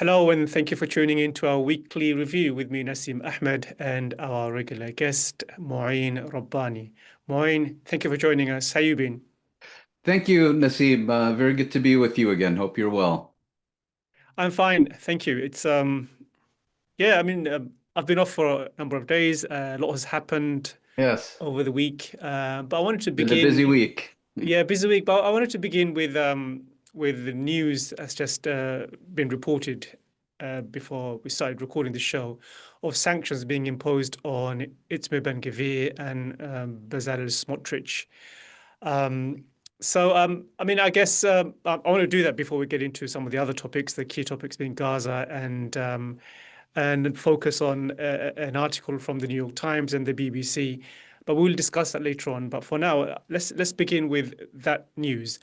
Hello, and thank you for tuning in to our weekly review with me, Nassim Ahmed, and our regular guest, Mouin Rabbani. Mouin, thank you for joining us. How you been? Thank you, Nasib. Very good to be with you again. Hope you're well. I'm fine, thank you. Yeah, I've been off for a number of days. A lot has happened Yes, over the week, but I wanted to been a busy begin. week. Yeah, busy week, but I wanted to begin with the news that's just been reported before we started recording the show of sanctions being imposed on Itamar Ben-Gvir and Bezalel Smotrich. Um, I guess I want to do that before we get into some of the other topics, the key topics being Gaza and focus on an article from the New York Times and the BBC. But we'll discuss that later on. But for now, let's begin with that news.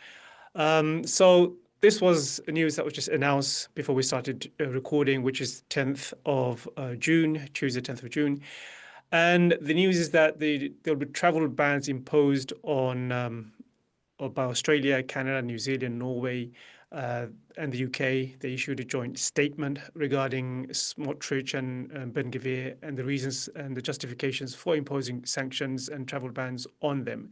So this was news that was just announced before we started recording, which is 10th of June, Tuesday, 10th of June. And the news is that there'll be travel bans imposed on by Australia, Canada, New Zealand, Norway, uh, and the UK. They issued a joint statement regarding Smotrich and Ben-Gvir and the reasons and the justifications for imposing sanctions and travel bans on them.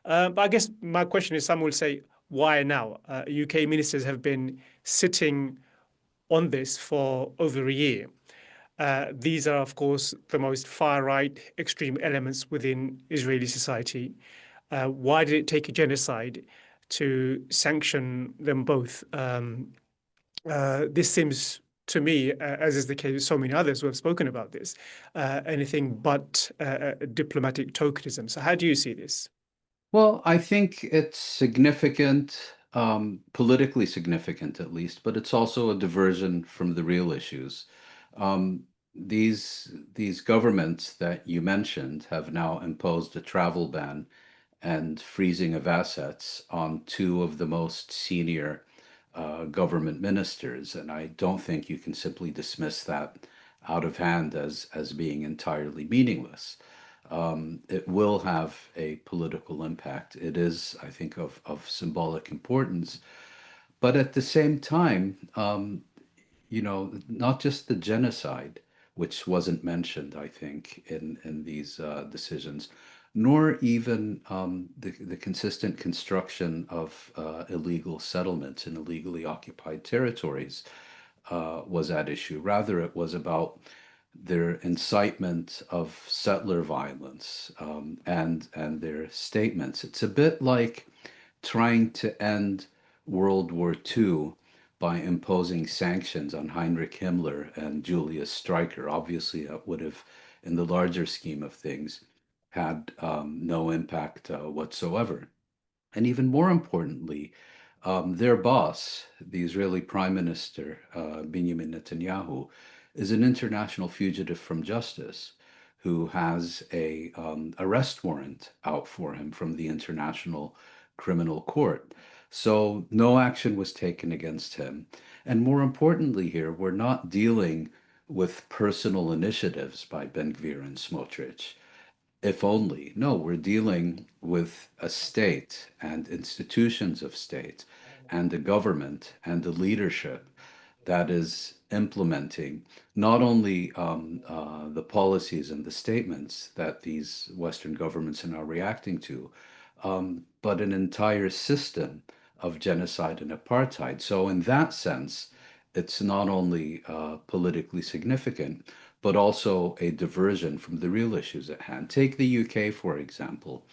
But I guess my question is, some will say, why now? UK ministers have been sitting on this for over a year. These are, of course, the most far-right extreme elements within Israeli society. Why did it take a genocide to sanction them both? This seems to me, as is the case with so many others who have spoken about this, anything but diplomatic tokenism. So how do you see this? Well, I think it's significant, politically significant at least, but it's also a diversion from the real issues. These governments that you mentioned have now imposed a travel ban and freezing of assets on two of the most senior government ministers, and I don't think you can simply dismiss that out of hand as being entirely meaningless. It will have a political impact. It is, I think, of symbolic importance. But at the same time, not just the genocide, which wasn't mentioned, I think, in these decisions, nor even the consistent construction of illegal settlements in illegally occupied territories was at issue. Rather, it was about their incitement of settler violence and their statements. It's a bit like trying to end World War II by imposing sanctions on Heinrich Himmler and Julius Streicher. Obviously, that would have, in the larger scheme of things, had no impact whatsoever. And even more importantly, their boss, the Israeli Prime Minister, Benjamin Netanyahu, is an international fugitive from justice who has a arrest warrant out for him from the International Criminal Court. So no action was taken against him. And more importantly here, we're not dealing with personal initiatives by Ben-Gvir and Smotrich. If only. No, we're dealing with a state and institutions of state and a government and a leadership that is implementing not only the policies and the statements that these Western governments are now reacting to, but an entire system of genocide and apartheid. So, in that sense, it's not only politically significant, but also a diversion from the real issues at hand. Take the UK, for example.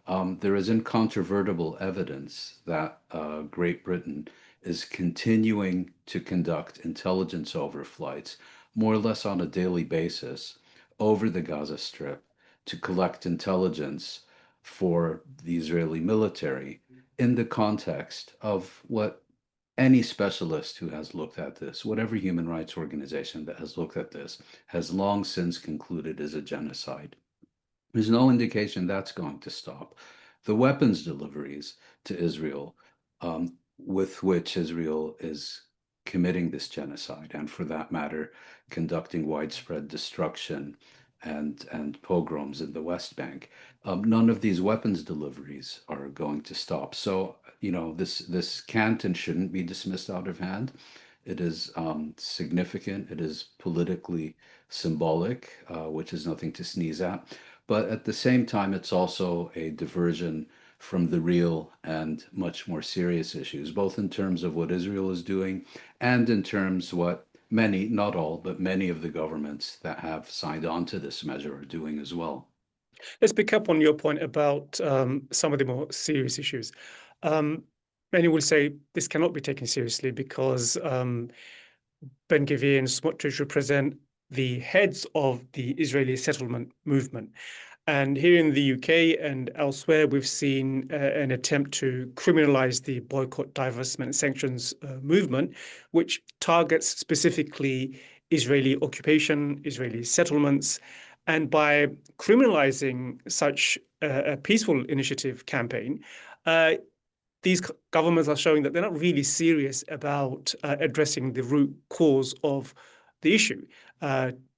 There is incontrovertible evidence that Great Britain is continuing to conduct intelligence overflights more or less on a daily basis over the Gaza Strip to collect intelligence for the Israeli military in the context of what any specialist who has looked at this, whatever human rights organization that has looked at this, has long since concluded is a genocide. There's no indication that's going to stop. The weapons deliveries to Israel, with which Israel is committing this genocide, and for that matter, conducting widespread destruction and pogroms in the West Bank. None of these weapons deliveries are going to stop. So, this can't and shouldn't be dismissed out of hand. It is significant. It is politically symbolic, which is nothing to sneeze at. But at the same time, it's also a diversion from the real and much more serious issues, both in terms of what Israel is doing and in terms what many, not all, but many of the governments that have signed on to this measure are doing as well. Let's pick up on your point about some of the more serious issues. Um, Many will say this cannot be taken seriously because Ben-Gvir and Smotrich represent the heads of the Israeli settlement movement. And here in the UK and elsewhere, we've seen an attempt to criminalize the boycott, divestment, and sanctions movement, which targets specifically Israeli occupation, Israeli settlements. And by criminalizing such a peaceful initiative campaign, uh, these governments are showing that they're not really serious about addressing the root cause of the issue,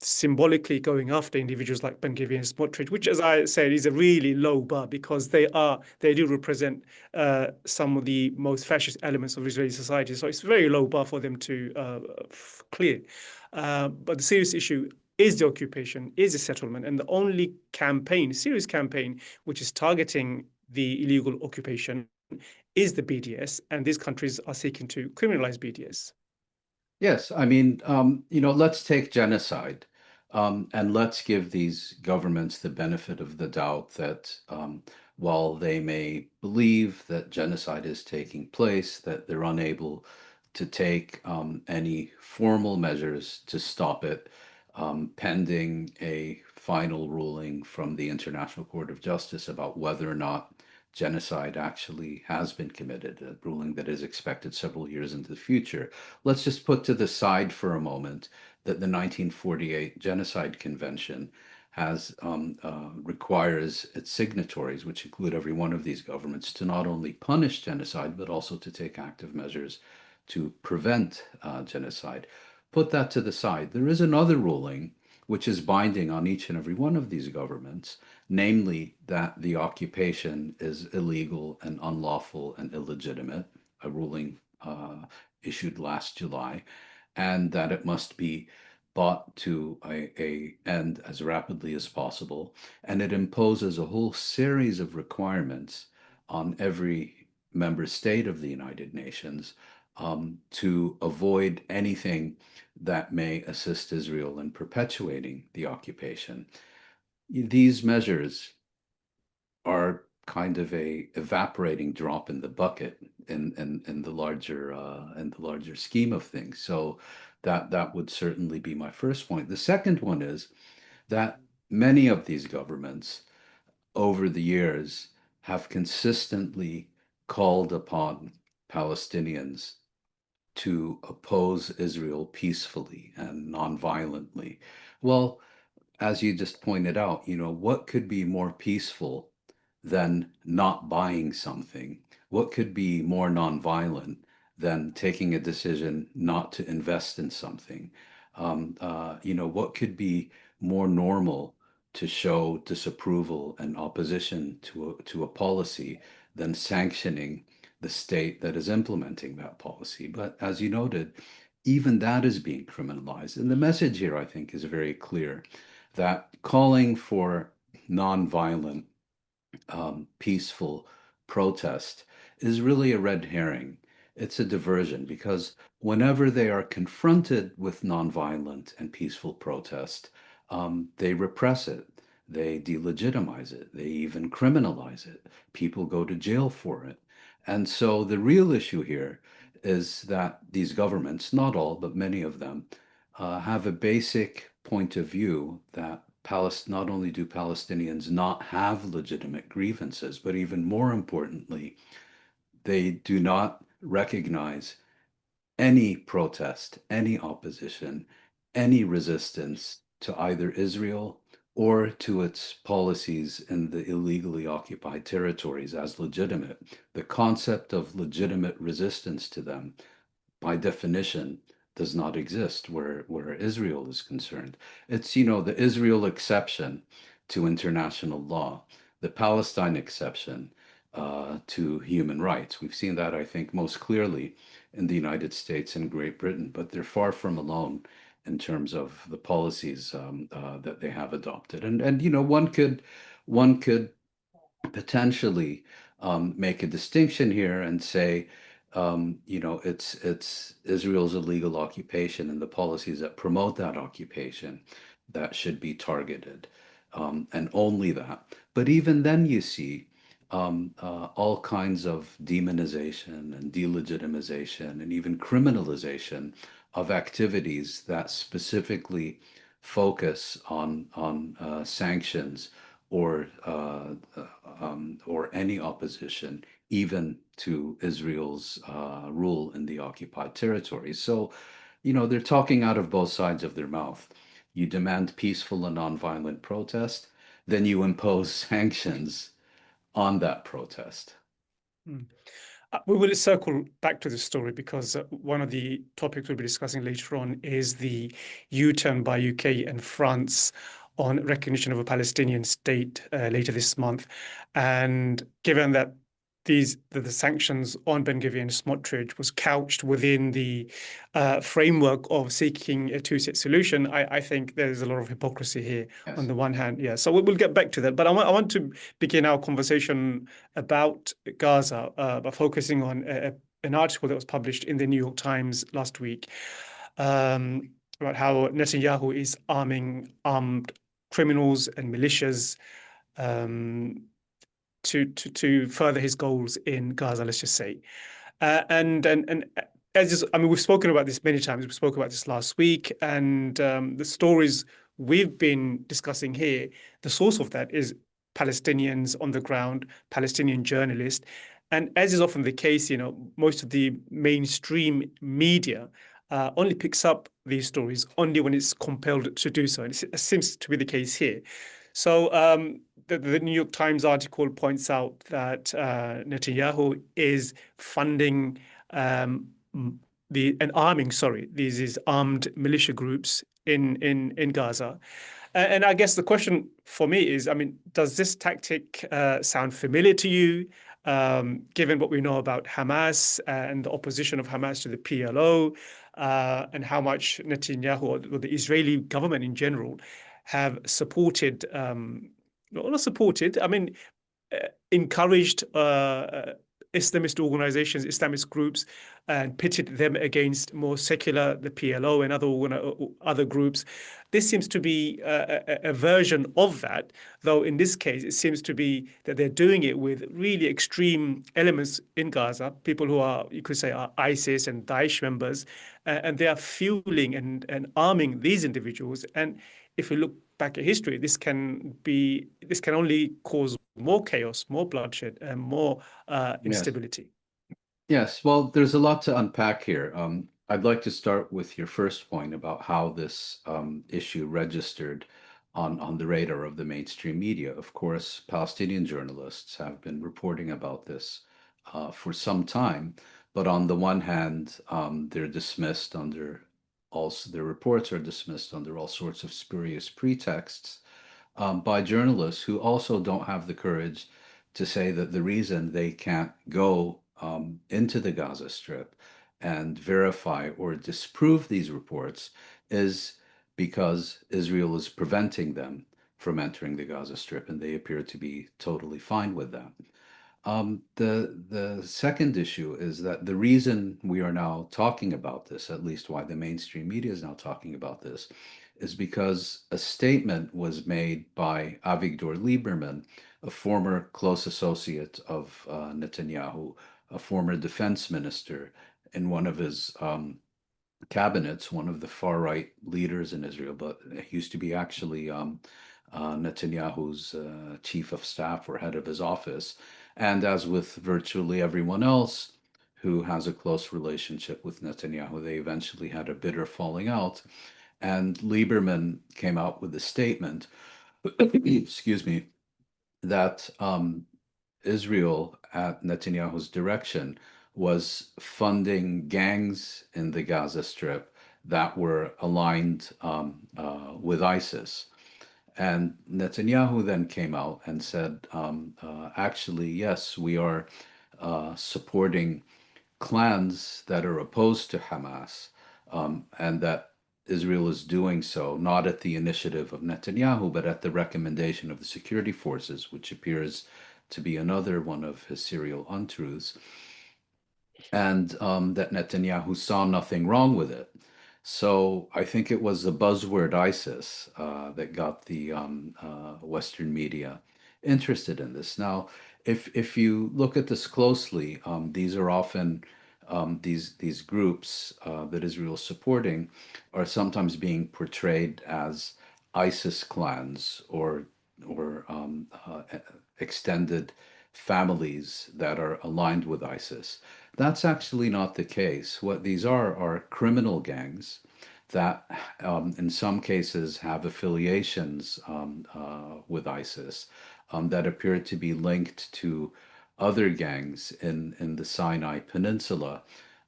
symbolically going after individuals like Ben-Gvir and Smotrich, which, as I said, is a really low bar because they do represent some of the most fascist elements of Israeli society. So it's a very low bar for them to clear. But the serious issue is the occupation, is the settlement, and the only campaign, serious campaign, which is targeting the illegal occupation is the BDS, and these countries are seeking to criminalize BDS. Yes, I mean, let's take genocide, and let's give these governments the benefit of the doubt that while they may believe that genocide is taking place, that they're unable to take any formal measures to stop it, pending a final ruling from the International Court of Justice about whether or not genocide actually has been committed, a ruling that is expected several years into the future. Let's just put to the side for a moment that the 1948 Genocide Convention has requires its signatories, which include every one of these governments, to not only punish genocide but also to take active measures to prevent genocide. Put that to the side. There is another ruling which is binding on each and every one of these governments, namely that the occupation is illegal and unlawful and illegitimate, a ruling issued last July, and that it must be brought to a end as rapidly as possible. And it imposes a whole series of requirements on every member state of the United Nations to avoid anything that may assist Israel in perpetuating the occupation. These measures are kind of a evaporating drop in the bucket in the larger scheme of things. So that would certainly be my first point. The second one is that many of these governments over the years have consistently called upon Palestinians to oppose Israel peacefully and nonviolently. Well, as you just pointed out, what could be more peaceful than not buying something? What could be more nonviolent than taking a decision not to invest in something? What could be more normal to show disapproval and opposition to a policy than sanctioning the state that is implementing that policy? But as you noted, even that is being criminalized. And the message here, I think, is very clear that calling for nonviolent, peaceful protest is really a red herring. It's a diversion because whenever they are confronted with nonviolent and peaceful protest, they repress it, they delegitimize it, they even criminalize it. People go to jail for it. And so the real issue here is that these governments, not all, but many of them, have a basic point of view that not only do Palestinians not have legitimate grievances, but even more importantly, they do not recognize any protest, any opposition, any resistance to either Israel or to its policies in the illegally occupied territories as legitimate. The concept of legitimate resistance to them by definition does not exist where Israel is concerned. It's, the Israel exception to international law, the Palestine exception, to human rights. We've seen that, I think, most clearly in the United States and Great Britain, but they're far from alone in terms of the policies that they have adopted. And you know, one could potentially make a distinction here and say, you know, it's Israel's illegal occupation and the policies that promote that occupation that should be targeted, and only that. But even then, you see all kinds of demonization and delegitimization and even criminalization of activities that specifically focus on sanctions or any opposition, even to Israel's rule in the occupied territories. So, you know, they're talking out of both sides of their mouth. You demand peaceful and nonviolent protest, then you impose sanctions on that protest. Mm. We will circle back to this story because one of the topics we'll be discussing later on is the U-turn by UK and France on recognition of a Palestinian state later this month. And given that the sanctions on Ben-Gvir and Smotrich was couched within the framework of seeking a two-state solution, I think there's a lot of hypocrisy here on Yes. the one hand. Yeah, so we'll get back to that. But I want to begin our conversation about Gaza by focusing on an article that was published in the New York Times last week about how Netanyahu is arming armed criminals and militias to further his goals in Gaza, let's just say. And I mean, we've spoken about this many times. We spoke about this last week, and the stories we've been discussing here, the source of that is Palestinians on the ground, Palestinian journalists. And as is often the case, you know, most of the mainstream media only picks up these stories only when it's compelled to do so. And it seems to be the case here. So the New York Times article points out that Netanyahu is funding and arming, these armed militia groups in Gaza. And I guess the question for me is, I mean, does this tactic sound familiar to you, given what we know about Hamas and the opposition of Hamas to the PLO, and how much Netanyahu or the Israeli government in general have supported, not supported, I mean, encouraged Islamist organizations, Islamist groups, and pitted them against more secular, the PLO and other groups. This seems to be a version of that, though in this case, it seems to be that they're doing it with really extreme elements in Gaza, people who are, you could say, are ISIS and Daesh members, and they are fueling and arming these individuals. And if we look back at history, this can only cause more chaos, more bloodshed, and more Yes. instability. Yes, well, there's a lot to unpack here. I'd like to start with your first point about how this issue registered on the radar of the mainstream media. Of course, Palestinian journalists have been reporting about this for some time, but on the one hand, they're dismissed under also their reports are dismissed under all sorts of spurious pretexts by journalists who also don't have the courage to say that the reason they can't go into the Gaza Strip and verify or disprove these reports is because Israel is preventing them from entering the Gaza Strip, and they appear to be totally fine with that. The second issue is that the reason we are now talking about this, at least why the mainstream media is now talking about this, is because a statement was made by Avigdor Lieberman, a former close associate of Netanyahu, a former defense minister in one of his cabinets, one of the far right leaders in Israel, but he used to be actually Netanyahu's chief of staff or head of his office. And as with virtually everyone else who has a close relationship with Netanyahu, they eventually had a bitter falling out. And Lieberman came out with a statement, excuse me, that Israel, at Netanyahu's direction, was funding gangs in the Gaza Strip that were aligned with ISIS. And Netanyahu then came out and said, actually, yes, we are supporting clans that are opposed to Hamas, and that Israel is doing so not at the initiative of Netanyahu, but at the recommendation of the security forces, which appears to be another one of his serial untruths, and that Netanyahu saw nothing wrong with it. So I think it was the buzzword ISIS that got the Western media interested in this. Now, if you look at this closely, these are often these groups that Israel is supporting are sometimes being portrayed as ISIS clans or extended families that are aligned with ISIS. That's actually not the case. What these are criminal gangs that, in some cases, have affiliations with ISIS that appear to be linked to other gangs in the Sinai Peninsula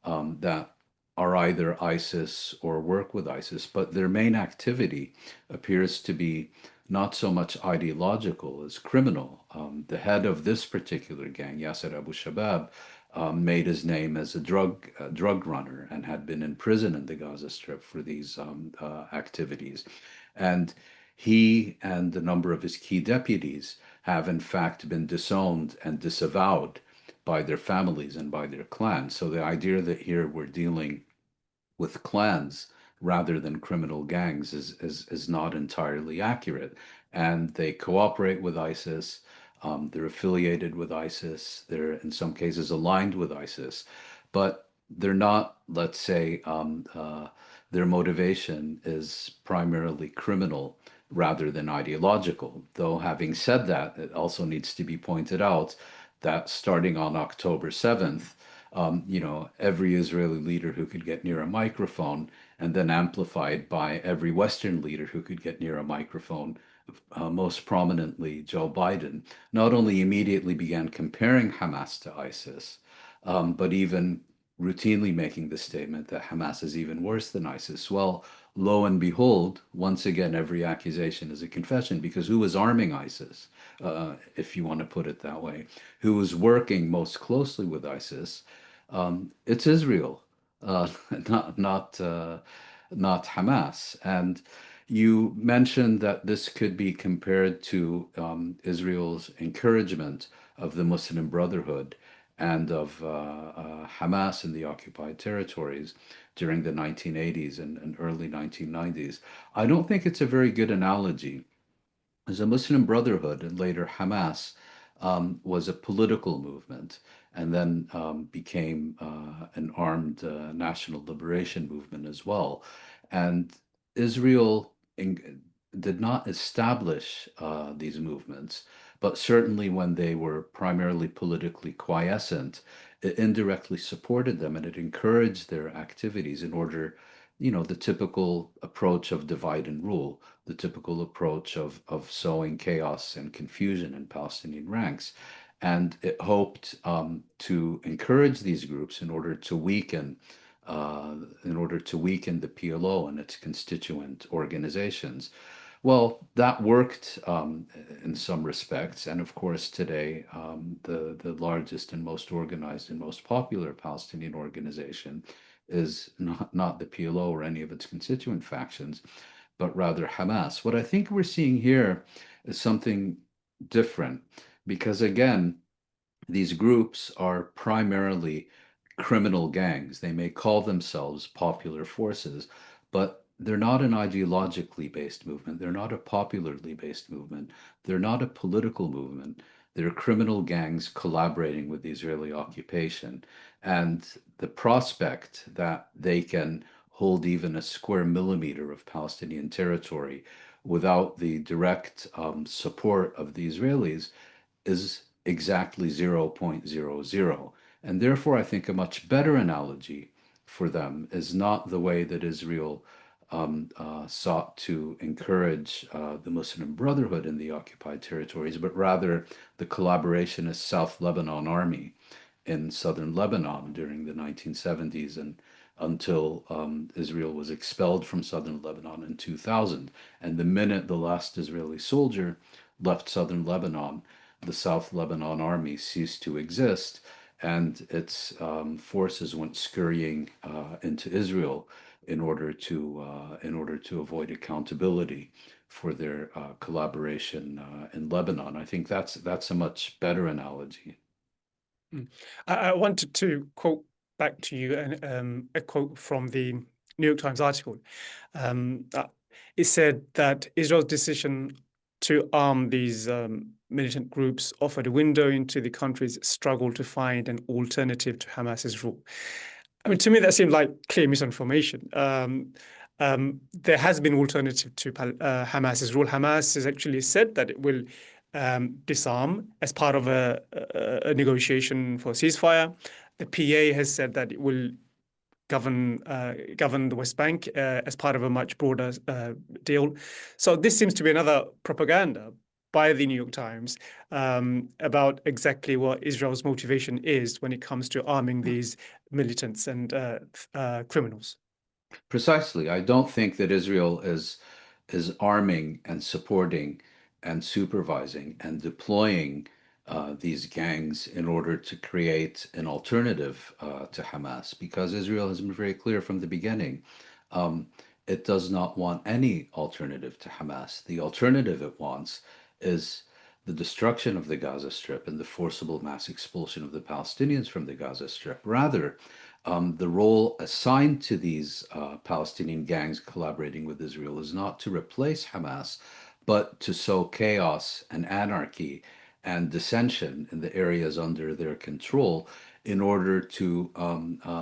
that are either ISIS or work with ISIS, but their main activity appears to be not so much ideological as criminal. The head of this particular gang, Yasser Abu Shabab, made his name as a drug runner and had been in prison in the Gaza Strip for these activities. And he and a number of his key deputies have in fact been disowned and disavowed by their families and by their clans. So the idea that here we're dealing with clans rather than criminal gangs is not entirely accurate. And they cooperate with ISIS. They're affiliated with ISIS. They're in some cases aligned with ISIS, but they're not, let's say, their motivation is primarily criminal rather than ideological. Though, having said that, it also needs to be pointed out that starting on October 7th, every Israeli leader who could get near a microphone, and then amplified by every Western leader who could get near a microphone, most prominently Joe Biden, not only immediately began comparing Hamas to ISIS, but even routinely making the statement that Hamas is even worse than ISIS. Well, lo and behold, once again, every accusation is a confession, because who was arming ISIS, if you want to put it that way? Who was working most closely with ISIS? It's Israel, uh, not not uh, not Hamas. And you mentioned that this could be compared to Israel's encouragement of the Muslim Brotherhood and of Hamas in the occupied territories during the 1980s and early 1990s. I don't think it's a very good analogy, as the Muslim Brotherhood and later Hamas was a political movement and then became an armed national liberation movement as well. And Israel did not establish these movements, but certainly when they were primarily politically quiescent, it indirectly supported them and it encouraged their activities in order, the typical approach of divide and rule, the typical approach of sowing chaos and confusion in Palestinian ranks. And it hoped to encourage these groups in order to weaken the PLO and its constituent organizations. Well, that worked in some respects, and of course, today the largest and most organized and most popular Palestinian organization is not the PLO or any of its constituent factions, but rather Hamas. What I think we're seeing here is something different, because again, these groups are primarily criminal gangs. They may call themselves popular forces, but they're not an ideologically based movement. They're not a popularly based movement. They're not a political movement. They're criminal gangs collaborating with the Israeli occupation. And the prospect that they can hold even a square millimeter of Palestinian territory without the direct support of the Israelis is exactly 0.00. And therefore, I think a much better analogy for them is not the way that Israel sought to encourage the Muslim Brotherhood in the occupied territories, but rather the collaborationist South Lebanon Army in southern Lebanon during the 1970s and until Israel was expelled from southern Lebanon in 2000. And the minute the last Israeli soldier left southern Lebanon, the South Lebanon army ceased to exist, and its forces went scurrying into Israel in order to avoid accountability for their collaboration in Lebanon. I think that's a much better analogy. Mm. I wanted to quote back to you a quote from the New York Times article. Uh, it said that Israel's decision to arm these militant groups offered a window into the country's struggle to find an alternative to Hamas's rule. I mean, to me, that seemed like clear misinformation. There has been alternative to Hamas's rule. Hamas has actually said that it will disarm as part of a negotiation for a ceasefire. The PA has said that it will govern the West Bank as part of a much broader deal. So this seems to be another propaganda by the New York Times about exactly what Israel's motivation is when it comes to arming these militants and criminals. Precisely. I don't think that Israel is arming and supporting and supervising and deploying these gangs in order to create an alternative to Hamas, because Israel has been very clear from the beginning. Um, it does not want any alternative to Hamas. The alternative it wants is the destruction of the Gaza Strip and the forcible mass expulsion of the Palestinians from the Gaza Strip. Rather, the role assigned to these Palestinian gangs collaborating with Israel is not to replace Hamas, but to sow chaos and anarchy and dissension in the areas under their control in order to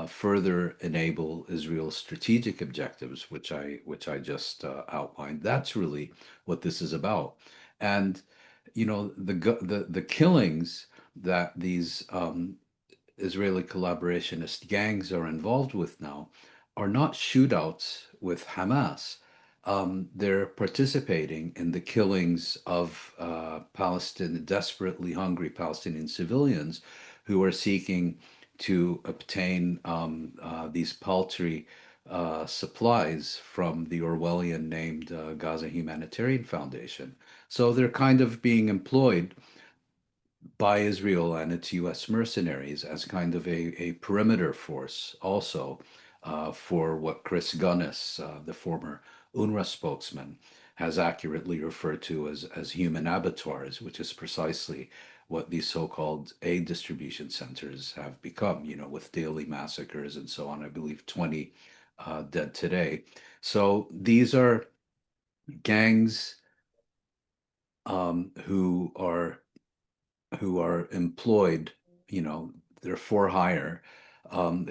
further enable Israel's strategic objectives, which I just outlined. That's really what this is about. And the killings that these Israeli collaborationist gangs are involved with now are not shootouts with Hamas. They're participating in the killings of desperately hungry Palestinian civilians who are seeking to obtain these paltry supplies from the Orwellian named Gaza Humanitarian Foundation. So they're kind of being employed by Israel and its US mercenaries as kind of a perimeter force, also for what Chris Gunnis, the former UNRWA spokesman, has accurately referred to as human abattoirs, which is precisely what these so-called aid distribution centers have become, with daily massacres and so on. I believe 20 dead today. So these are gangs who are employed, they're for hire,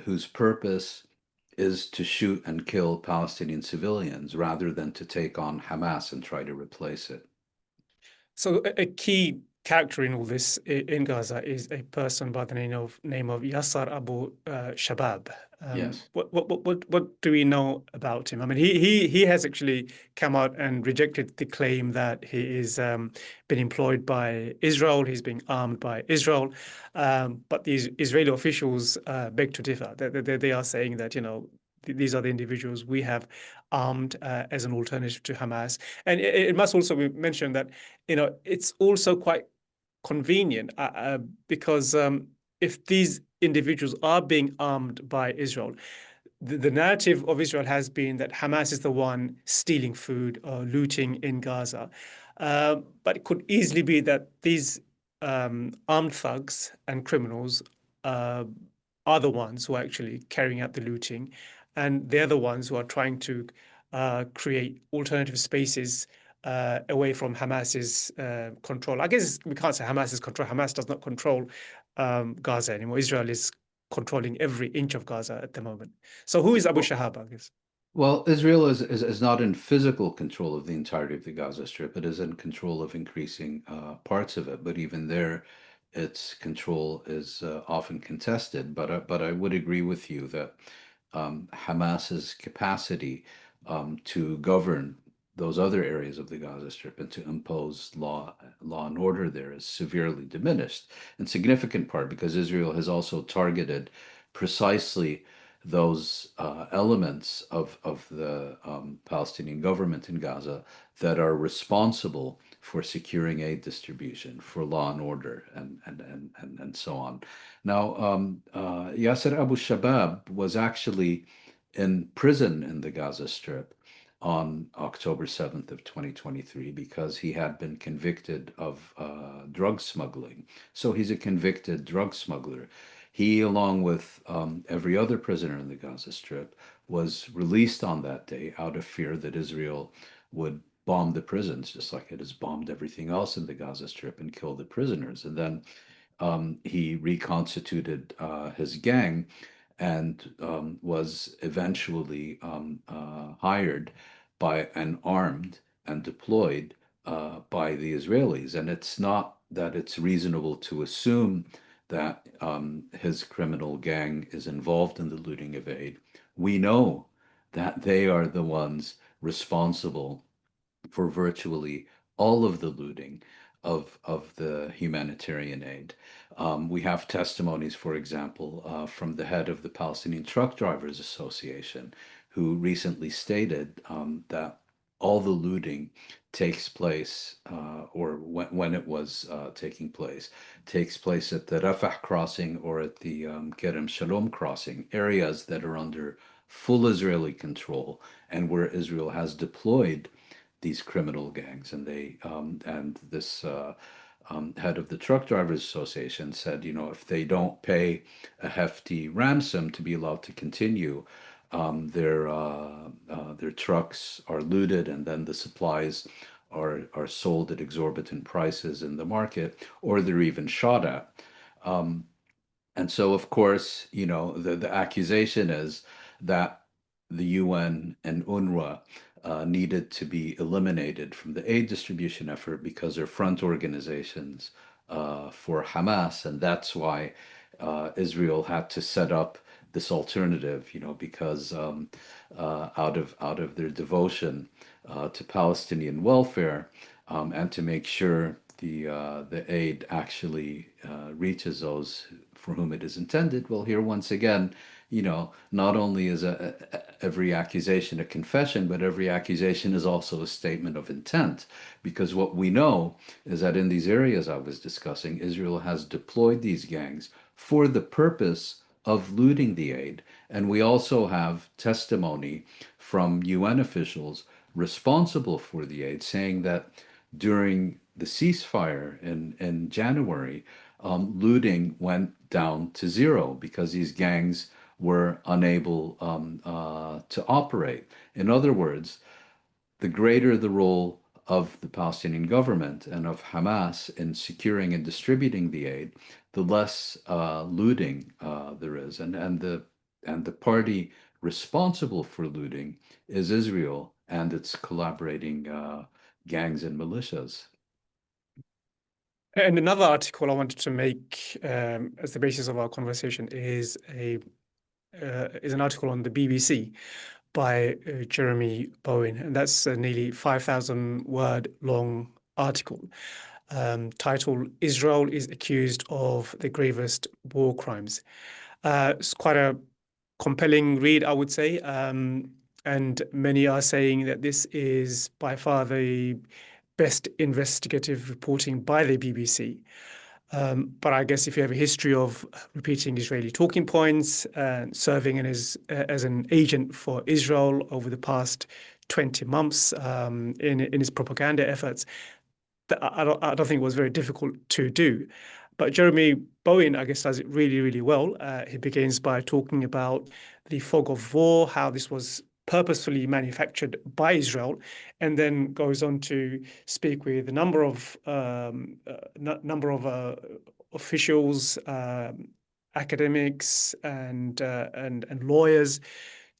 whose purpose is to shoot and kill Palestinian civilians rather than to take on Hamas and try to replace it. So a key character in all this in Gaza is a person by the name of Yasser Abu Shabab. Yes. What do we know about him? I mean, he has actually come out and rejected the claim that he is been employed by Israel. He's being armed by Israel, but these Israeli officials beg to differ. They are saying that these are the individuals we have armed as an alternative to Hamas. And it must also be mentioned that it's also quite convenient because if these individuals are being armed by Israel, the narrative of Israel has been that Hamas is the one stealing food or looting in Gaza. But it could easily be that these armed thugs and criminals uh, are the ones who are actually carrying out the looting, and they're the ones who are trying to create alternative spaces away from Hamas's control. I guess we can't say Hamas's control. Hamas does not control Gaza anymore. Israel is controlling every inch of Gaza at the moment. So who is Abu Well, Shahab, I guess? Well, Israel is not in physical control of the entirety of the Gaza Strip. It is in control of increasing parts of it, but even there, its control is often contested. But I would agree with you that Hamas's capacity to govern those other areas of the Gaza Strip and to impose law and order there is severely diminished, in significant part because Israel has also targeted precisely those elements of the Palestinian government in Gaza that are responsible for securing aid distribution, for law and order, and so on. Now, Yasser Abu Shabab was actually in prison in the Gaza Strip on October 7th of 2023 because he had been convicted of drug smuggling. So he's a convicted drug smuggler. He, along with every other prisoner in the Gaza Strip, was released on that day out of fear that Israel would bomb the prisons, just like it has bombed everything else in the Gaza Strip and kill the prisoners. And then he reconstituted his gang and was eventually hired by and armed and deployed by the Israelis. And it's not that it's reasonable to assume that his criminal gang is involved in the looting of aid. We know that they are the ones responsible for virtually all of the looting of the humanitarian aid. We have testimonies, for example, from the head of the Palestinian Truck Drivers Association, who recently stated that all the looting takes place, or when it was taking place, takes place at the Rafah crossing or at the Kerem Shalom crossing, areas that are under full Israeli control and where Israel has deployed these criminal gangs. And they and this head of the Truck Drivers Association said, if they don't pay a hefty ransom to be allowed to continue, their trucks are looted, and then the supplies are sold at exorbitant prices in the market, or they're even shot at. And so, of course, the accusation is that the UN and UNRWA needed to be eliminated from the aid distribution effort because they're front organizations for Hamas, and that's why Israel had to set up this alternative, because out of their devotion to Palestinian welfare, and to make sure the aid actually reaches those for whom it is intended. Well, here once again, not only is every accusation a confession, but every accusation is also a statement of intent. Because what we know is that in these areas I was discussing, Israel has deployed these gangs for the purpose of looting the aid. And we also have testimony from UN officials responsible for the aid saying that during the ceasefire in January, looting went down to zero because these gangs were unable to operate. In other words, the greater the role of the Palestinian government and of Hamas in securing and distributing the aid, the less looting there is. And the party responsible for looting is Israel and its collaborating gangs and militias. And another article I wanted to make as the basis of our conversation is an article on the BBC by Jeremy Bowen, and that's a nearly 5,000 word long article titled "Israel is accused of the gravest war crimes." It's quite a compelling read, I would say, and many are saying that this is by far the best investigative reporting by the BBC. But I guess if you have a history of repeating Israeli talking points and serving as an agent for Israel over the past 20 months in his propaganda efforts, I don't think it was very difficult to do. But Jeremy Bowen, I guess, does it really, really well. He begins by talking about the fog of war, how this was purposefully manufactured by Israel, and then goes on to speak with a number of officials, academics, and lawyers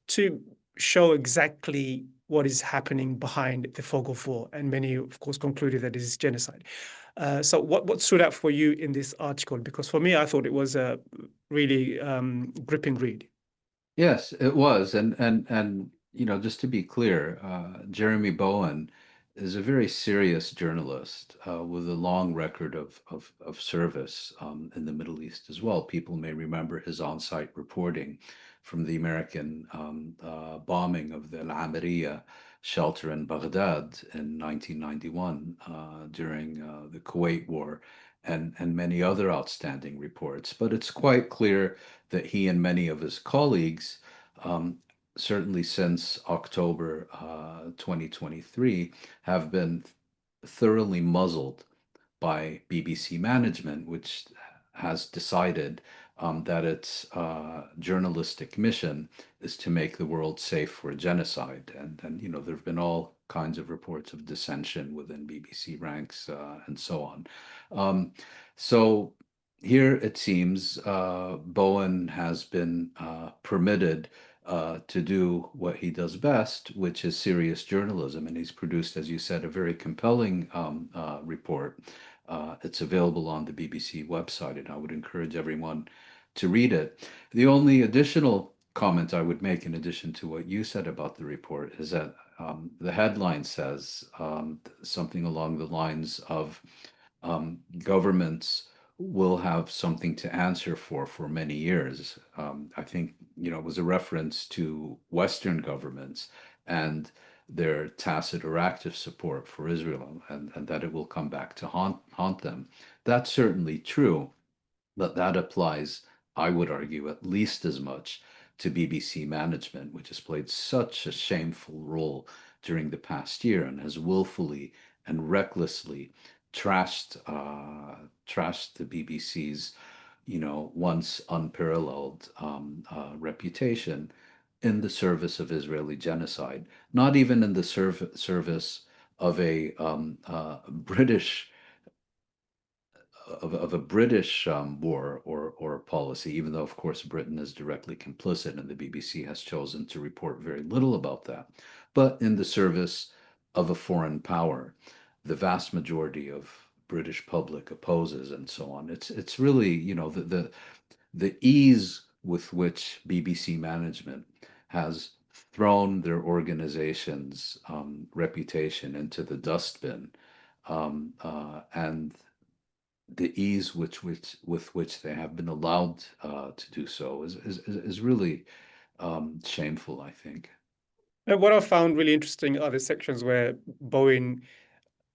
to show exactly what is happening behind the fog of war. And many, of course, concluded that it is genocide. So what stood out for you in this article? Because for me, I thought it was a really gripping read. Yes, it was. And just to be clear, Jeremy Bowen is a very serious journalist with a long record of service in the Middle East as well. People may remember his on-site reporting from the American bombing of the Al-Amiriya shelter in Baghdad in 1991 during the Kuwait War, and many other outstanding reports. But it's quite clear that he and many of his colleagues, certainly since October 2023, have been thoroughly muzzled by BBC management, which has decided that its journalistic mission is to make the world safe for genocide. And you know, there have been all kinds of reports of dissension within BBC ranks and so on. So here it seems Bowen has been permitted to do what he does best, which is serious journalism. And he's produced, as you said, a very compelling report. It's available on the BBC website, and I would encourage everyone to read it. The only additional comment I would make, in addition to what you said about the report, is that the headline says something along the lines of governments will have something to answer for many years. I think, you know, it was a reference to Western governments and their tacit or active support for Israel, and that it will come back to haunt them. That's certainly true, but that applies, I would argue, at least as much to BBC management, which has played such a shameful role during the past year and has willfully and recklessly trashed the BBC's, you know, once unparalleled reputation in the service of Israeli genocide, not even in the service of a British of a British war or policy, even though, of course, Britain is directly complicit, and the BBC has chosen to report very little about that, but in the service of a foreign power. The vast majority of British public opposes, and so on. It's really, you know, the ease with which BBC management has thrown their organization's reputation into the dustbin, and the ease with which they have been allowed to do so is really shameful, I think. And what I found really interesting are the sections where Bowen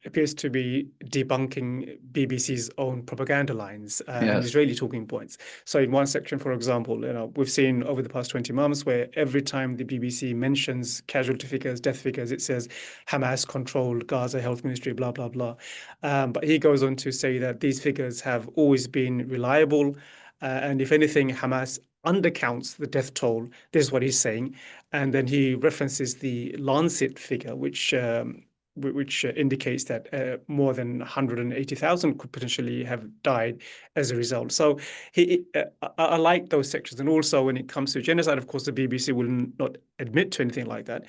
appears to be debunking BBC's own propaganda lines and Yes. Israeli talking points. So in one section, for example, you know, we've seen over the past 20 months where every time the BBC mentions casualty figures, death figures, it says Hamas controlled Gaza Health Ministry, blah, blah, blah. But he goes on to say that these figures have always been reliable. And if anything, Hamas undercounts the death toll. This is what he's saying. And then he references the Lancet figure, which indicates that more than 180,000 could potentially have died as a result. So I like those sections. And also when it comes to genocide, of course, the BBC will not admit to anything like that.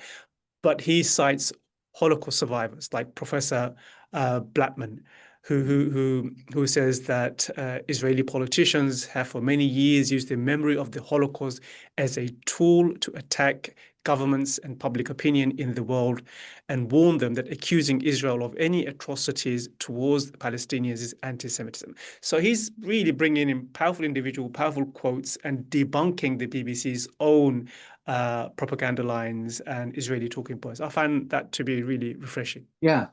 But he cites Holocaust survivors like Professor Blackman, who says that Israeli politicians have for many years used the memory of the Holocaust as a tool to attack governments and public opinion in the world, and warn them that accusing Israel of any atrocities towards the Palestinians is anti-Semitism. So he's really bringing in powerful individual, powerful quotes, and debunking the BBC's own propaganda lines and Israeli talking points. I find that to be really refreshing. Yeah,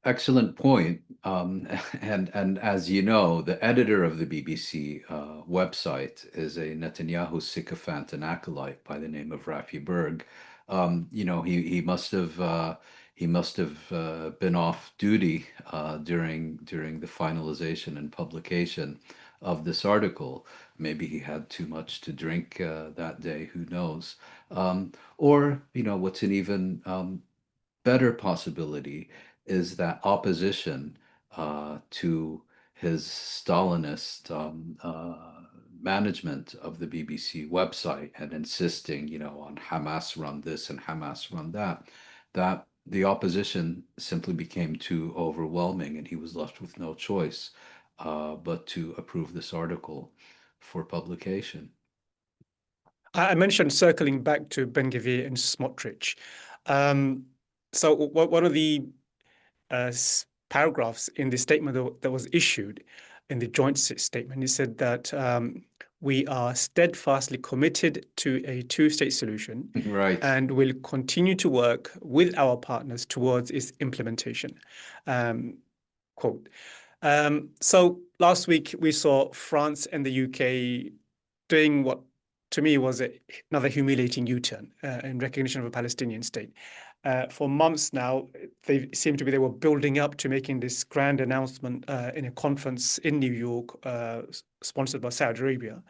excellent point. And as you know, the editor of the BBC website is a Netanyahu sycophant and acolyte by the name of Rafi Berg. You know, he must have been off duty during the finalization and publication of this article. Maybe he had too much to drink that day. Who knows? Or you know, what's an even better possibility is that opposition to his Stalinist management of the BBC website and insisting, you know, on Hamas run this and Hamas run that, that the opposition simply became too overwhelming, and he was left with no choice but to approve this article for publication. I mentioned circling back to Ben-Gvir and Smotrich. So one of the paragraphs in the statement that was issued in the joint statement, he said that we are steadfastly committed to a two-state solution Right. and will continue to work with our partners towards its implementation. Quote. So last week we saw France and the UK doing what to me was another humiliating U-turn in recognition of a Palestinian state. For months now, they were building up to making this grand announcement in a conference in New York, sponsored by Saudi Arabia.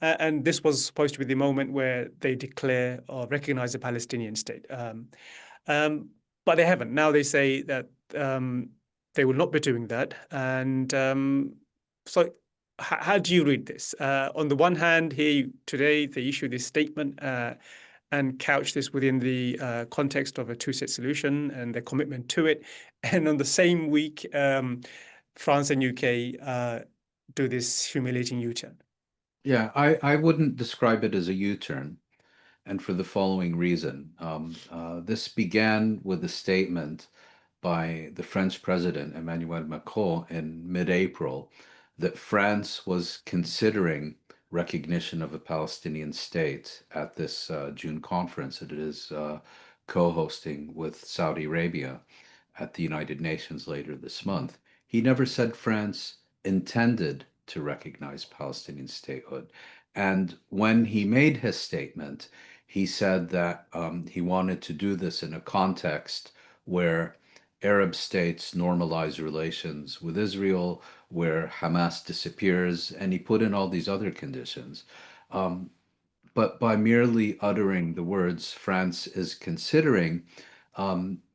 And this was supposed to be the moment where they declare or recognize a Palestinian state. But they haven't. Now they say that they will not be doing that. And so how do you read this? On the one hand, here today, they issue this statement and couch this within the context of a two-state solution and their commitment to it. And on the same week, France and UK do this humiliating U-turn. Yeah, I wouldn't describe it as a U-turn, and for the following reason. This began with a statement by the French president, Emmanuel Macron, in mid-April that France was considering recognition of a Palestinian state at this June conference that it is co-hosting with Saudi Arabia at the United Nations later this month. He never said France intended to recognize Palestinian statehood. And when he made his statement, he said that he wanted to do this in a context where Arab states normalize relations with Israel, where Hamas disappears, and he put in all these other conditions. But by merely uttering the words France is considering,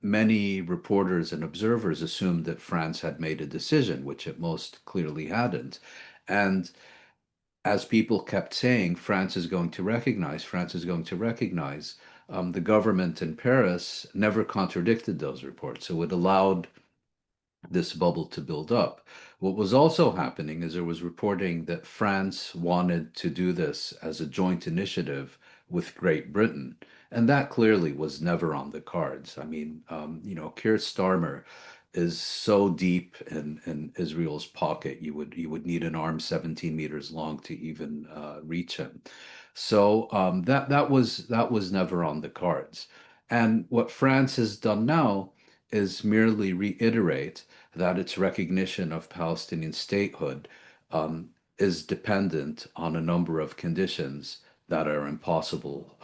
many reporters and observers assumed that France had made a decision, which it most clearly hadn't. And as people kept saying, France is going to recognize, France is going to recognize, the government in Paris never contradicted those reports. So it allowed this bubble to build up. What was also happening is there was reporting that France wanted to do this as a joint initiative with Great Britain, and that clearly was never on the cards. I mean, Keir Starmer is so deep in Israel's pocket, you would need an arm 17 meters long to even reach him. So that was never on the cards. And what France has done now is merely reiterate that its recognition of Palestinian statehood is dependent on a number of conditions that are impossible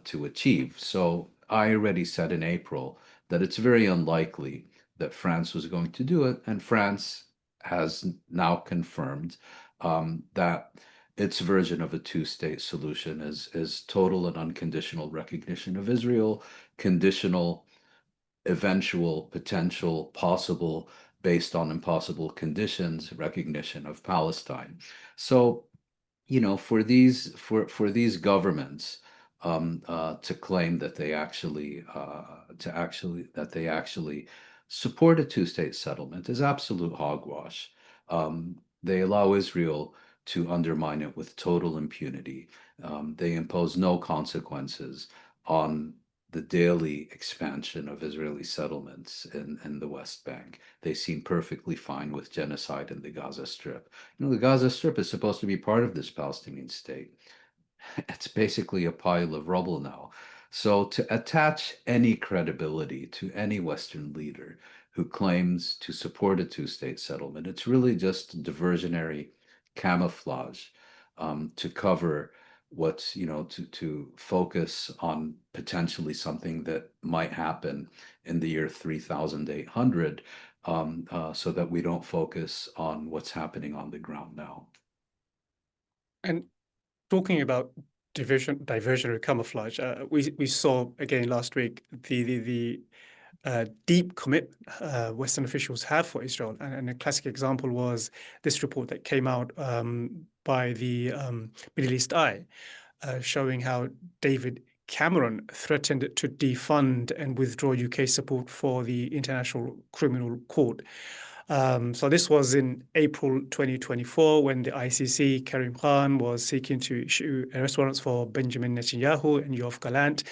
to achieve. So I already said in April that it's very unlikely that France was going to do it, and France has now confirmed that its version of a two-state solution is total and unconditional recognition of Israel, conditional, eventual, potential, possible, based on impossible conditions, recognition of Palestine. So, for these governments to claim that they actually support a two-state settlement is absolute hogwash. They allow Israel to undermine it with total impunity. They impose no consequences on the daily expansion of Israeli settlements in the West Bank. They seem perfectly fine with genocide in the Gaza Strip. The Gaza Strip is supposed to be part of this Palestinian state. It's basically a pile of rubble now. So to attach any credibility to any Western leader who claims to support a two-state settlement, it's really just diversionary camouflage to cover what's, to focus on potentially something that might happen in the year 3800, so that we don't focus on what's happening on the ground now. And talking about diversionary camouflage, we saw again last week the deep commitment Western officials have for Israel, and a classic example was this report that came out by the Middle East Eye, showing how David Cameron threatened to defund and withdraw UK support for the International Criminal Court. So this was in April 2024 when the ICC, Karim Khan, was seeking to issue arrest warrants for Benjamin Netanyahu and Yoav Gallant.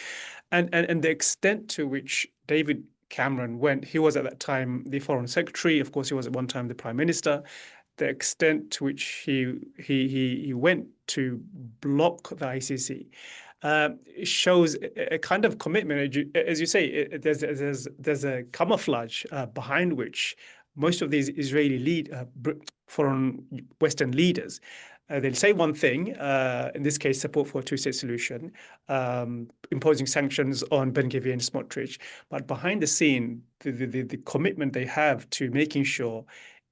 And the extent to which David Cameron went, he was at that time the foreign secretary. Of course, he was at one time the prime minister. the extent to which he went to block the ICC shows a kind of commitment. As you say, there's a camouflage behind which most of these Israeli foreign Western leaders they'll say one thing, in this case, support for a two-state solution, imposing sanctions on Ben-Gvir and Smotrich, but behind the scene, the commitment they have to making sure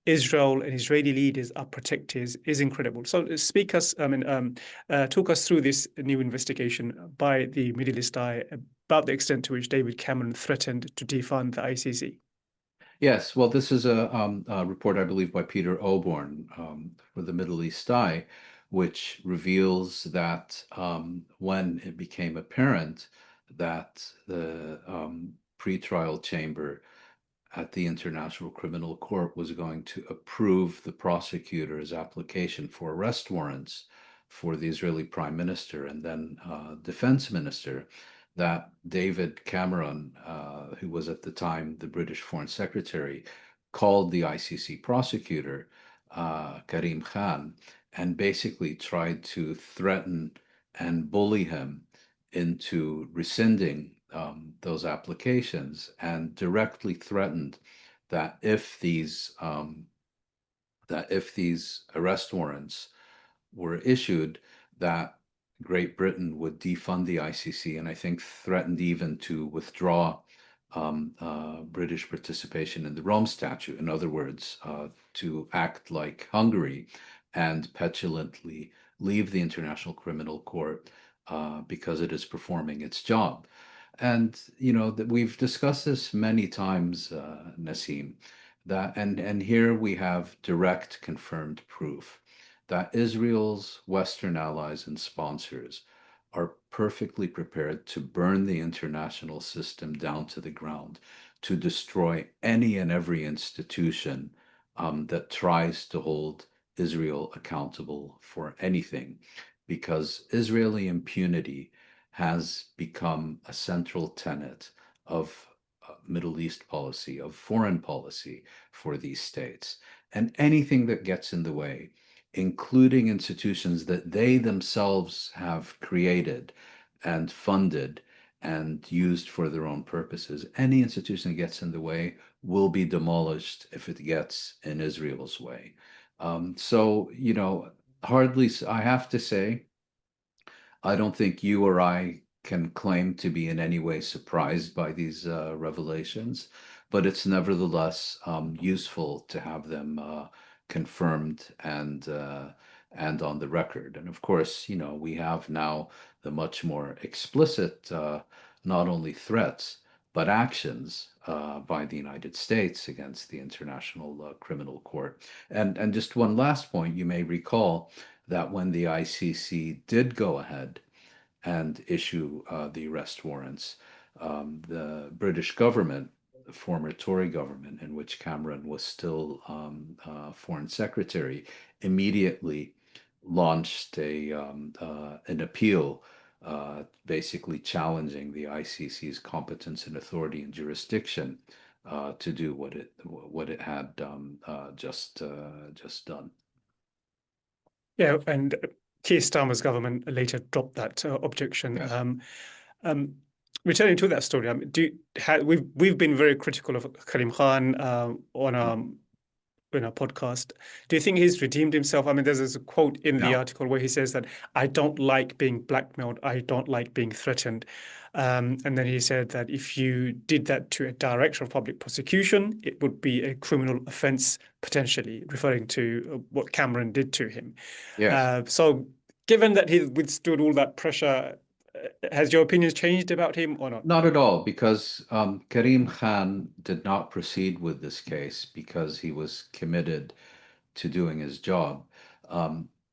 Israel and Israeli leaders are protected is incredible. So, talk us through this new investigation by the Middle East Eye about the extent to which David Cameron threatened to defund the ICC. Yes, well, this is a report, I believe, by Peter Oborn for the Middle East Eye, which reveals that when it became apparent that the pretrial chamber at the International Criminal Court was going to approve the prosecutor's application for arrest warrants for the Israeli Prime Minister and then Defense Minister, that David Cameron, who was at the time the British Foreign Secretary, called the ICC prosecutor, Karim Khan, and basically tried to threaten and bully him into rescinding those applications, and directly threatened that if these arrest warrants were issued, that Great Britain would defund the ICC, and I think threatened even to withdraw British participation in the Rome Statute. In other words, to act like Hungary and petulantly leave the International Criminal Court because it is performing its job. And that we've discussed this many times, Nassim, and here we have direct confirmed proof that Israel's Western allies and sponsors are perfectly prepared to burn the international system down to the ground, to destroy any and every institution that tries to hold Israel accountable for anything, because Israeli impunity has become a central tenet of Middle East policy, of foreign policy for these states. And anything that gets in the way, including institutions that they themselves have created and funded and used for their own purposes, any institution that gets in the way will be demolished if it gets in Israel's way. Hardly, I have to say, I don't think you or I can claim to be in any way surprised by these revelations, but it's nevertheless useful to have them confirmed and on the record. And of course, we have now the much more explicit, not only threats, but actions by the United States against the International Criminal Court. And just one last point, you may recall that when the ICC did go ahead and issue the arrest warrants, the British government, the former Tory government, in which Cameron was still Foreign Secretary, immediately launched an appeal, basically challenging the ICC's competence and authority and jurisdiction to do what it had just done. Yeah, and Keir Starmer's government later dropped that objection. Yes. Returning to that story, we've been very critical of Karim Khan on in our podcast. Do you think he's redeemed himself? I mean, there's a quote in the No. article where he says that I don't like being blackmailed, I don't like being threatened. And then he said that if you did that to a director of public prosecution, it would be a criminal offence, potentially, referring to what Cameron did to him. Yes. So given that he withstood all that pressure, has your opinions changed about him or not? Not at all, because Karim Khan did not proceed with this case because he was committed to doing his job.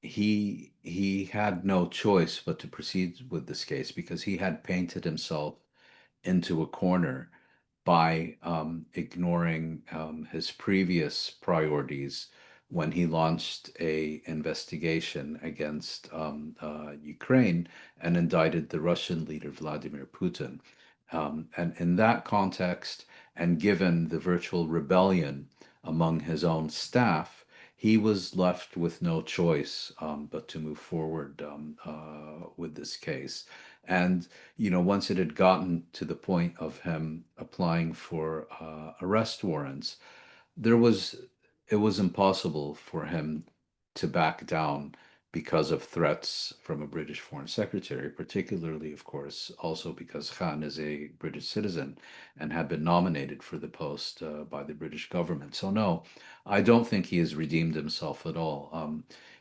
He had no choice but to proceed with this case because he had painted himself into a corner by ignoring his previous priorities when he launched a investigation against Ukraine and indicted the Russian leader Vladimir Putin. And in that context, and given the virtual rebellion among his own staff, he was left with no choice but to move forward with this case. And, once it had gotten to the point of him applying for arrest warrants, there was it was impossible for him to back down because of threats from a British foreign secretary, particularly, of course, also because Khan is a British citizen and had been nominated for the post by the British government. So, no, I don't think he has redeemed himself at all.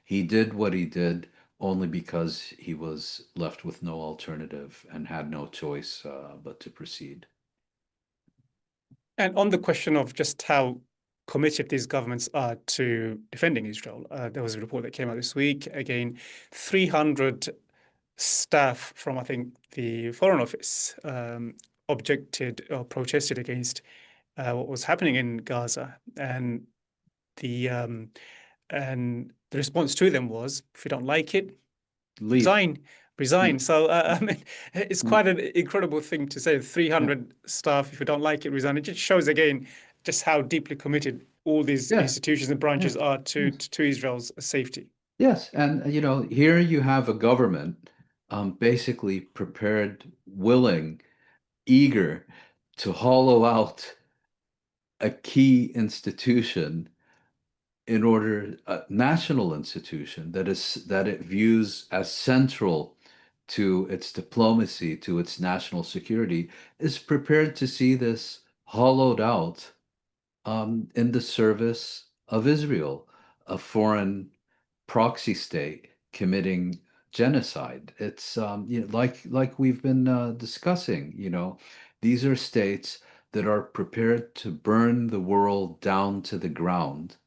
He did what he did only because he was left with no alternative and had no choice but to proceed. And on the question of just how committed these governments are to defending Israel, there was a report that came out this week. Again, 300 staff from, I think, the Foreign Office objected or protested against what was happening in Gaza, the um, and the response to them was, if you don't like it, Leave. resign, Yeah. resign. So I mean, it's quite an incredible thing to say. Yeah. 300 staff, if you don't like it, resign. It just shows again just how deeply committed all these Yeah. institutions and Yeah. branches are to Yes. to Israel's safety. Yes, and here you have a government basically prepared, willing, eager to hollow out a key institution in order, a national institution that it views as central to its diplomacy, to its national security, is prepared to see this hollowed out in the service of Israel, a foreign proxy state committing genocide. It's like we've been discussing. These are states that are prepared to burn the world down to the ground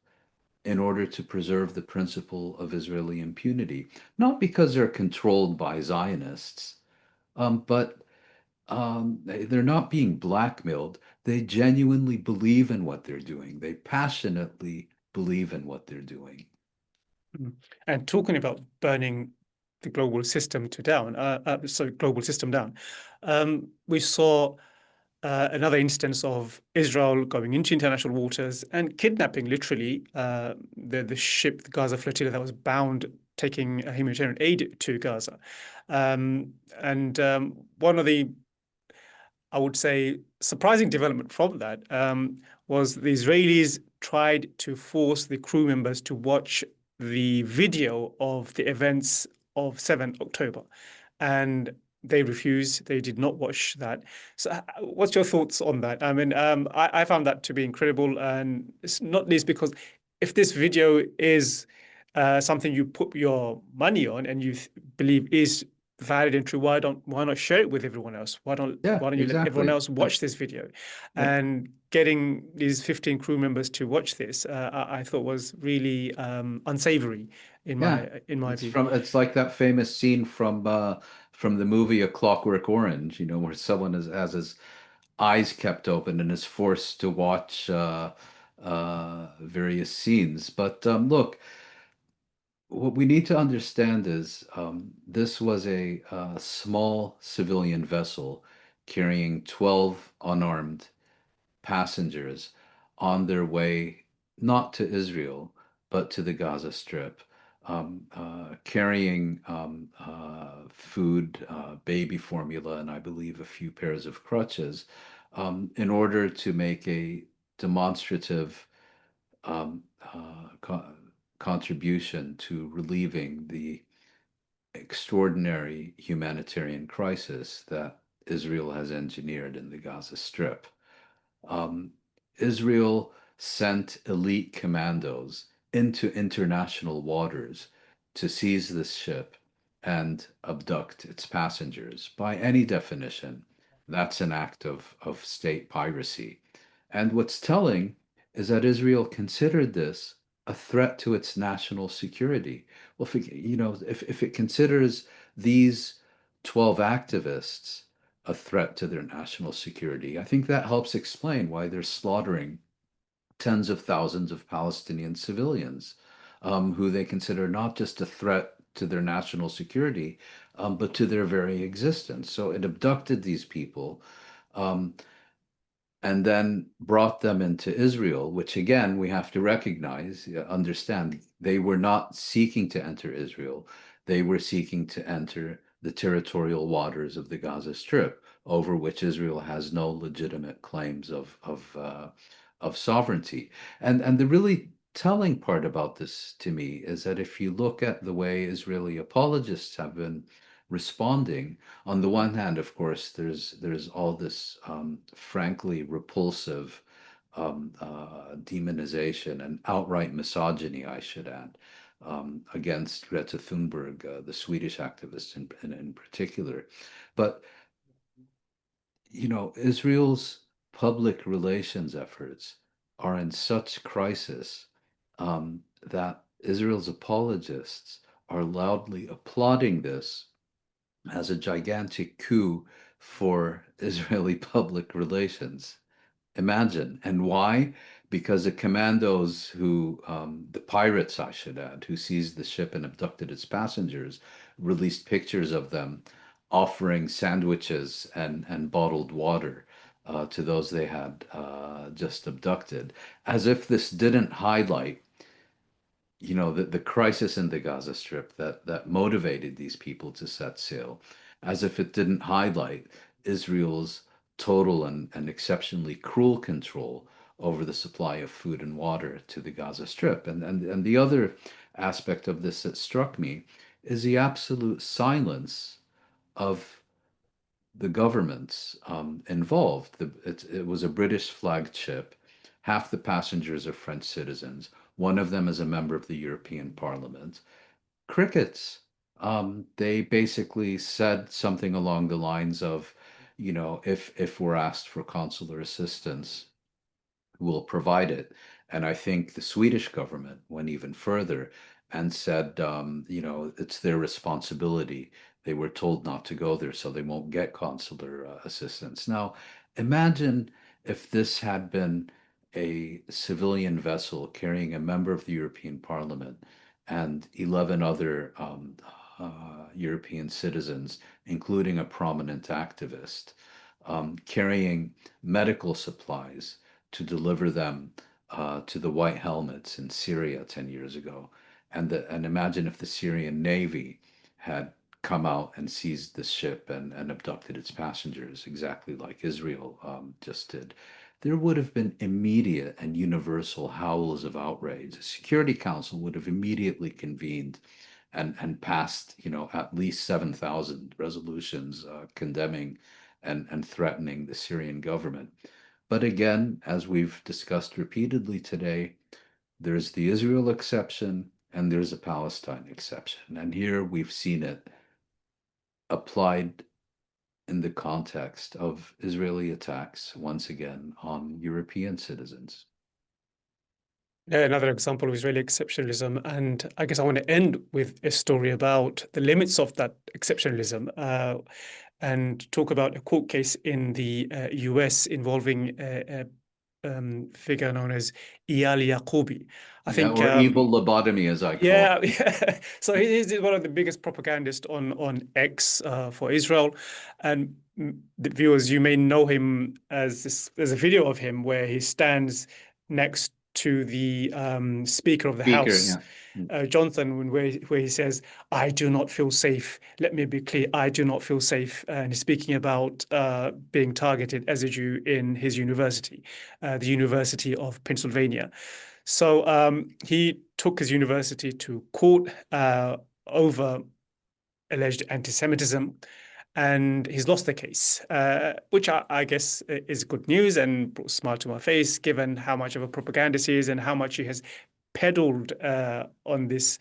in order to preserve the principle of Israeli impunity, not because they're controlled by Zionists, but they're not being blackmailed. They genuinely believe in what they're doing. They passionately believe in what they're doing. Mm. And talking about burning the global system to down, global system down, we saw another instance of Israel going into international waters and kidnapping, literally, the ship, the Gaza flotilla that was bound taking humanitarian aid to Gaza. One of the, I would say, surprising development from that was the Israelis tried to force the crew members to watch the video of the events of 7 October. And they refused. They did not watch that. So, what's your thoughts on that? I mean, I found that to be incredible, and it's not least because if this video is something you put your money on and you believe is valid and true, why not share it with everyone else? Yeah, Why don't you let everyone exactly. else watch this video? Yep. And getting these 15 crew members to watch this, I thought was really unsavory Yeah. in my view. It's like that famous scene from the movie A Clockwork Orange, where someone has his eyes kept open and is forced to watch various scenes. But look, what we need to understand is this was a small civilian vessel carrying 12 unarmed passengers on their way not to Israel, but to the Gaza Strip, carrying food, baby formula, and I believe a few pairs of crutches in order to make a demonstrative um, uh, co- contribution to relieving the extraordinary humanitarian crisis that Israel has engineered in the Gaza Strip. um, Israel sent elite commandos into international waters to seize this ship and abduct its passengers. By any definition, that's an act of state piracy. And what's telling is that Israel considered this a threat to its national security. Well, if it considers these 12 activists a threat to their national security, I think that helps explain why they're slaughtering tens of thousands of Palestinian civilians, who they consider not just a threat to their national security, but to their very existence. So it abducted these people, um, and then brought them into Israel, which again, we have to recognize, understand, they were not seeking to enter Israel. They were seeking to enter the territorial waters of the Gaza Strip, over which Israel has no legitimate claims of sovereignty. And the really telling part about this to me is that if you look at the way Israeli apologists have been responding, on the one hand, of course, there's all this frankly repulsive demonization and outright misogyny, I should add, against Greta Thunberg, the Swedish activist in particular. But Israel's public relations efforts are in such crisis that Israel's apologists are loudly applauding this as a gigantic coup for Israeli public relations. Imagine. And why? Because the commandos the pirates, I should add, who seized the ship and abducted its passengers, released pictures of them offering sandwiches and bottled water to those they had just abducted, as if this didn't highlight the crisis in the Gaza Strip that motivated these people to set sail, as if it didn't highlight Israel's total and exceptionally cruel control over the supply of food and water to the Gaza Strip. And the other aspect of this that struck me is the absolute silence of the governments involved. It was a British flagged ship. Half the passengers are French citizens. One of them is a member of the European Parliament. Crickets. They basically said something along the lines of, if we're asked for consular assistance, will provide it. And I think the Swedish government went even further and said, it's their responsibility. They were told not to go there, so they won't get consular assistance. Now, imagine if this had been a civilian vessel carrying a member of the European Parliament and 11 other European citizens, including a prominent activist, carrying medical supplies to deliver them to the White Helmets in Syria 10 years ago. And imagine if the Syrian Navy had come out and seized the ship and abducted its passengers, exactly like Israel just did. There would have been immediate and universal howls of outrage. The Security Council would have immediately convened and passed, at least 7,000 resolutions condemning and threatening the Syrian government. But again, as we've discussed repeatedly today, there's the Israel exception and there's a Palestine exception. And here we've seen it applied in the context of Israeli attacks, once again, on European citizens. Yeah, another example of Israeli exceptionalism. And I guess I want to end with a story about the limits of that exceptionalism and talk about a court case in the US involving a figure known as Eyal Yacobi. I Yeah, think or evil lobotomy, as I call yeah, it. yeah. So he's one of the biggest propagandists on X for Israel, and the viewers, you may know him as this. There's a video of him where he stands next to the Speaker of the Speaker, House, yeah. Mm. Johnson, where he says, "I do not feel safe. Let me be clear. I do not feel safe." And he's speaking about being targeted as a Jew in his university, the University of Pennsylvania. So he took his university to court over alleged anti-Semitism, and he's lost the case, which I guess is good news and brought a smile to my face, given how much of a propagandist he is and how much he has peddled on this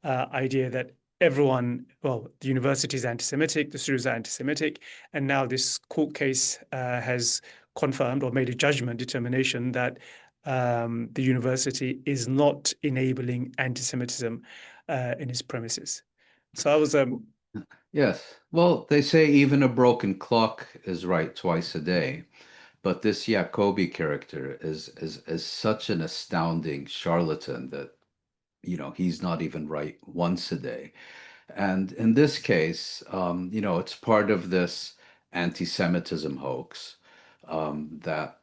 idea that everyone, well, the university is anti-Semitic, the students are anti-Semitic, and now this court case has confirmed or made a judgment determination that the university is not enabling anti-Semitism in its premises. So I was Yes. Well, they say even a broken clock is right twice a day. But this Jacobi character is such an astounding charlatan that, he's not even right once a day. And in this case, it's part of this anti-Semitism hoax. that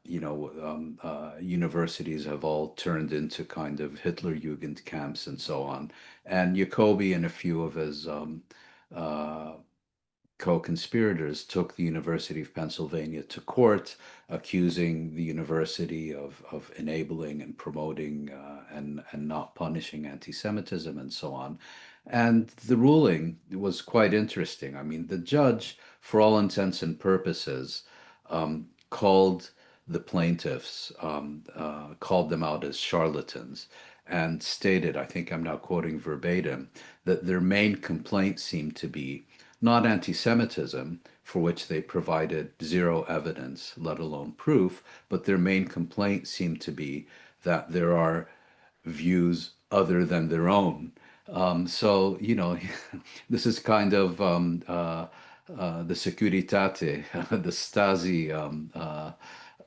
universities have all turned into kind of Hitlerjugend camps and so on. And Jacobi and a few of his uh, co-conspirators took the University of Pennsylvania to court, accusing the university of enabling and promoting and not punishing anti-Semitism and so on. And the ruling was quite interesting. I mean, the judge, for all intents and purposes, called the plaintiffs, called them out as charlatans, and stated, I think I'm now quoting verbatim, that their main complaint seemed to be not anti-Semitism, for which they provided zero evidence, let alone proof, but their main complaint seemed to be that there are views other than their own. So, this is kind of the Securitate, the Stasi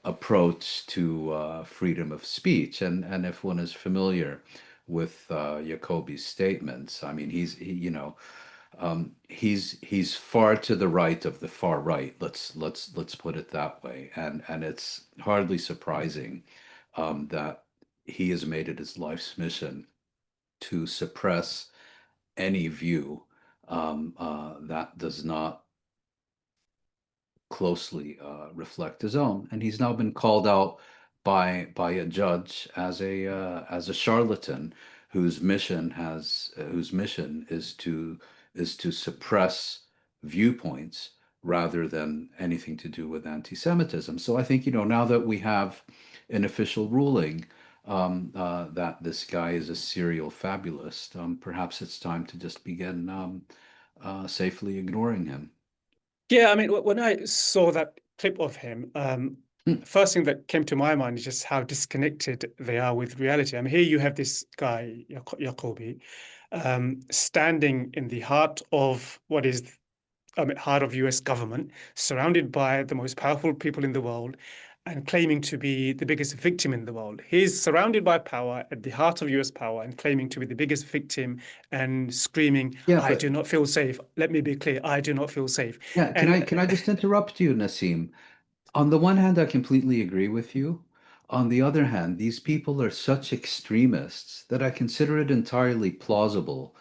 approach to freedom of speech. And if one is familiar with Jacobi's statements, I mean, he's far to the right of the far right. Let's put it that way. And it's hardly surprising that he has made it his life's mission to suppress any view that does not closely reflect his own. And he's now been called out by a judge as a charlatan whose mission is to suppress viewpoints rather than anything to do with anti-Semitism. So I think, now that we have an official ruling that this guy is a serial fabulist, perhaps it's time to just begin safely ignoring him. Yeah, I mean, when I saw that clip of him, Hmm. first thing that came to my mind is just how disconnected they are with reality. I mean, here you have this guy, Jacobi, standing in the heart of what is heart of US government, surrounded by the most powerful people in the world, and claiming to be the biggest victim in the world. He's surrounded by power at the heart of US power and claiming to be the biggest victim and screaming, Yeah, I but do not feel safe. Let me be clear, I do not feel safe. yeah, And can I just interrupt you, Nassim? On the one hand, I completely agree with you. On the other hand, these people are such extremists that I consider it entirely plausible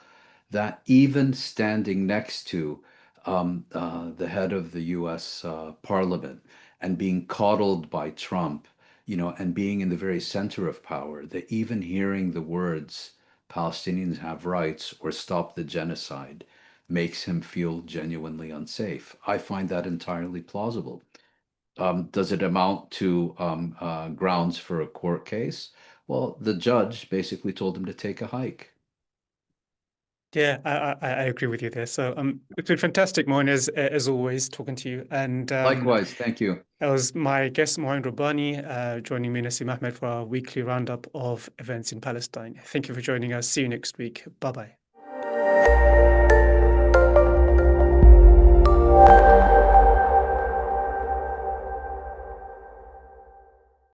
that even standing next to the head of the US Parliament and being coddled by Trump, and being in the very center of power, that even hearing the words Palestinians have rights or stop the genocide makes him feel genuinely unsafe. I find that entirely plausible. Does it amount to grounds for a court case? Well, the judge basically told him to take a hike. yeah, I agree with you there. So it's been fantastic, Moin, as always, talking to you. And Likewise, thank you. that was my guest, Mouin Rabbani, joining me, Nassim Ahmed, for our weekly roundup of events in Palestine. Thank you for joining us. See you next week. Bye bye.